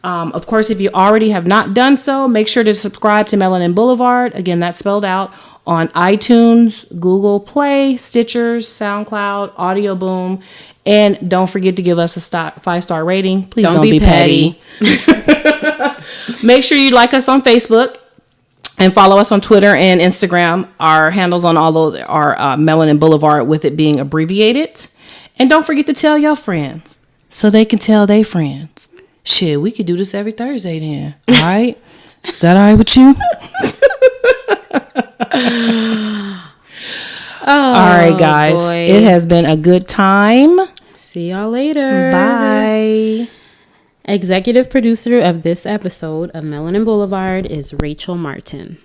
Of course, if you already have not done so, make sure to subscribe to Melanin Boulevard. Again, that's spelled out on iTunes, Google Play, Stitcher, SoundCloud, Audio Boom. And don't forget to give us a 5-star rating. Please don't be petty. Make sure you like us on Facebook and follow us on Twitter and Instagram. Our handles on all those are Melanin Boulevard, with it being abbreviated. And don't forget to tell your friends so they can tell their friends. Shit, we could do this every Thursday then. All right? Is that all right with you? All right, guys. Boy. It has been a good time. See y'all later. Bye. Executive producer of this episode of Melanin Boulevard is Racheal Martin.